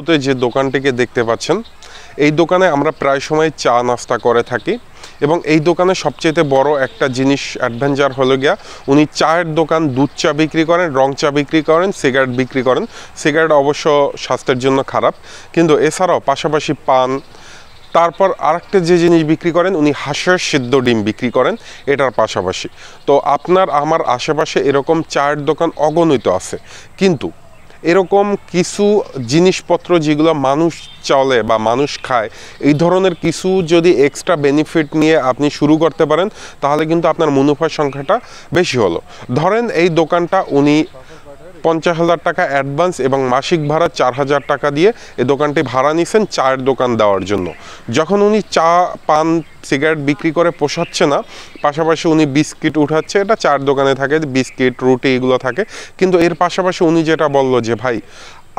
শুরুতে যে দোকানটিকে দেখতে পাচ্ছেন, এই দোকানে আমরা প্রায় সময় চা নাস্তা করে থাকি এবং এই দোকানে সবচেয়ে বড় একটা জিনিস অ্যাডভেঞ্চার হলো গিয়া উনি চায়ের দোকান, দুধ চা বিক্রি করেন, রং চা বিক্রি করেন, সিগারেট বিক্রি করেন। সিগারেট অবশ্য স্বাস্থ্যের জন্য খারাপ, কিন্তু এছাড়াও পাশাপাশি পান, তারপর আরেকটা যে জিনিস বিক্রি করেন উনি হাঁসের সিদ্ধ ডিম বিক্রি করেন এটার পাশাপাশি। তো আপনার আমার আশেপাশে এরকম চায়ের দোকান অগণিত আছে, কিন্তু এরকম কিছু জিনিসপত্র যেগুলো মানুষ চলে বা মানুষ খায়, এই ধরনের কিছু যদি এক্সট্রা বেনিফিট নিয়ে আপনি শুরু করতে পারেন তাহলে কিন্তু আপনার মুনাফার সংখ্যাটা বেশি হলো। ধরেন এই দোকানটা উনি 50,000 টাকা অ্যাডভান্স এবং মাসিক ভাড়া 4,000 টাকা দিয়ে এই দোকানটি ভাড়া নিছেন চায়ের দোকান দেওয়ার জন্য। যখন উনি চা, পান, সিগারেট বিক্রি করে পোষাচ্ছে না, পাশাপাশি উনি বিস্কিট উঠাচ্ছে, এটা চায়ের দোকানে থাকে, বিস্কিট, রুটি এগুলো থাকে, কিন্তু এর পাশাপাশি উনি যেটা বলল যে ভাই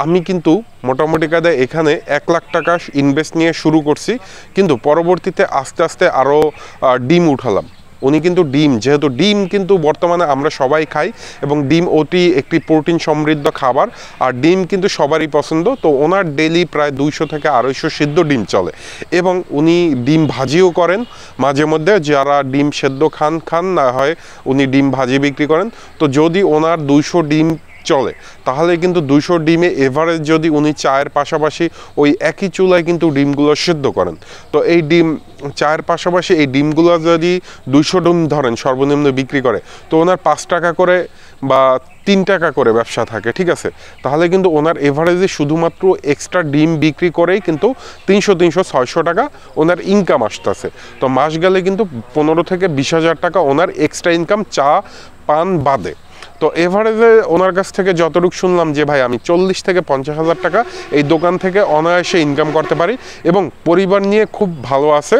আমি কিন্তু মোটামুটি কায়দায় এখানে 1 লাখ টাকা ইনভেস্ট নিয়ে শুরু করছি, কিন্তু পরবর্তীতে আস্তে আস্তে আরও ডিম উঠালাম। উনি কিন্তু ডিম, যেহেতু ডিম কিন্তু বর্তমানে আমরা সবাই খাই এবং ডিম অতি একটি প্রোটিন সমৃদ্ধ খাবার, আর ডিম কিন্তু সবারই পছন্দ। তো ওনার ডেলি প্রায় 200 থেকে 250 সিদ্ধ ডিম চলে এবং উনি ডিম ভাজিও করেন মাঝে মধ্যে। যারা ডিম সেদ্ধ খান না হয় উনি ডিম ভাজি বিক্রি করেন। তো যদি ওনার 200 ডিম চলে তাহলে কিন্তু 200 ডিমে এভারেজ যদি উনি চায়ের পাশাপাশি ওই একই চুলায় কিন্তু ডিমগুলো সিদ্ধ করেন, তো এই ডিম চায়ের পাশাপাশি এই ডিমগুলো যদি 200 ডিম ধরেন সর্বনিম্ন বিক্রি করে, তো ওনার 5 টাকা করে বা 3 টাকা করে ব্যবসা থাকে, ঠিক আছে? তাহলে কিন্তু ওনার এভারেজে শুধুমাত্র এক্সট্রা ডিম বিক্রি করেই কিন্তু 300-600 টাকা ওনার ইনকাম আসতেছে। তো মাস গেলে কিন্তু 15 থেকে 20,000 টাকা ওনার এক্সট্রা ইনকাম চা পান বাদে। তো এভারেজে ওনার কাছ থেকে যতটুকু শুনলাম যে ভাই আমি 40 থেকে 50,000 টাকা এই দোকান থেকে অনায়াসে ইনকাম করতে পারি এবং পরিবার নিয়ে খুব ভালো আছে।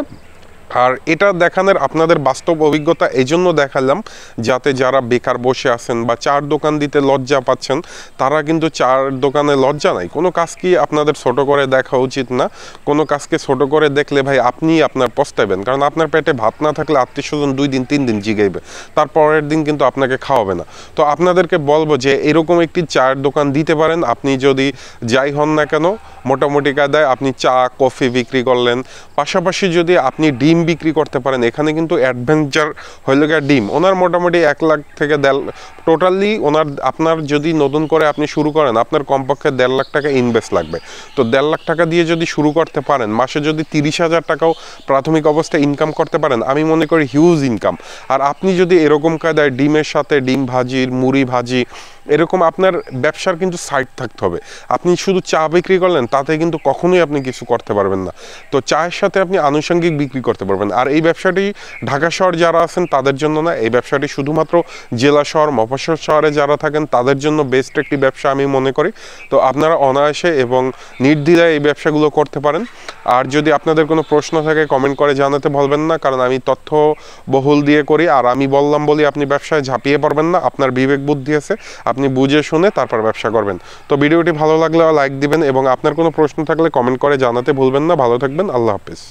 আর এটা দেখানোর আপনাদের বাস্তব অভিজ্ঞতা এই জন্য দেখালাম যাতে যারা বেকার বসে আছেন বা চার দোকান দিতে লজ্জা পাচ্ছেন, তারা কিন্তু চার দোকানে লজ্জা নাই। কোনো কাজকে আপনাদের ছোট করে দেখা উচিত না। কোনো কাজকে ছোট করে দেখলে ভাই আপনি আপনার পস্তাবেন, কারণ আপনার পেটে ভাত না থাকলে আত্মীয় স্বজন 2 দিন 3 দিন জিগাইবে, তারপরের দিন কিন্তু আপনাকে খাওয়াবে না। তো আপনাদেরকে বলবো যে এরকম একটি চায়ের দোকান দিতে পারেন। আপনি যদি যাই হন না কেন, মোটামুটি কায়দায় আপনি চা, কফি বিক্রি করলেন, পাশাপাশি যদি আপনি ডিম বিক্রি করতে পারেন। এখানে কিন্তু অ্যাডভেঞ্চার হইল গিয়ে ডিম, ওনার মোটামুটি 1 লাখ থেকে 1.5 টোটালি ওনার, আপনার যদি নতুন করে আপনি শুরু করেন আপনার কমপক্ষে 1.5 লাখ টাকা ইনভেস্ট লাগবে। তো 1.5 লাখ টাকা দিয়ে যদি শুরু করতে পারেন, মাসে যদি 30,000 টাকাও প্রাথমিক অবস্থায় ইনকাম করতে পারেন, আমি মনে করি হিউজ ইনকাম। আর আপনি যদি এরকম কায়দায় ডিমের সাথে ডিম ভাজির, মুড়ি ভাজি, এরকম আপনার ব্যবসার কিন্তু সাইড থাকতে হবে। আপনি শুধু চা বিক্রি করলেন তাতে কিন্তু কখনোই আপনি কিছু করতে পারবেন না। তো চায়ের সাথে আপনি আনুষঙ্গিক বিক্রি করতে পারবেন। আর এই ব্যবসাটি ঢাকা শহর যারা আছেন তাদের জন্য না, এই ব্যবসাটি শুধুমাত্র জেলা শহর, মফস্বল শহরে যারা থাকেন তাদের জন্য বেস্ট একটি ব্যবসা আমি মনে করি। তো আপনারা অনায়াসে এবং নির্দ্বিধায় এই ব্যবসাগুলো করতে পারেন। আর যদি আপনাদের কোনো প্রশ্ন থাকে কমেন্ট করে জানাতে ভুলবেন না, কারণ আমি তথ্য বহুল দিয়ে করি। আর আমি বললাম বলি আপনি ব্যবসায় ঝাঁপিয়ে পড়বেন না, আপনার বিবেক বুদ্ধি আছে, আপনি বুঝে শুনে তারপর ব্যবসা করবেন। তো ভিডিওটি ভালো লাগলে লাইক দিবেন এবং আপনার কোনো প্রশ্ন থাকলে কমেন্ট করে জানাতে ভুলবেন না। ভালো থাকবেন, আল্লাহ হাফেজ।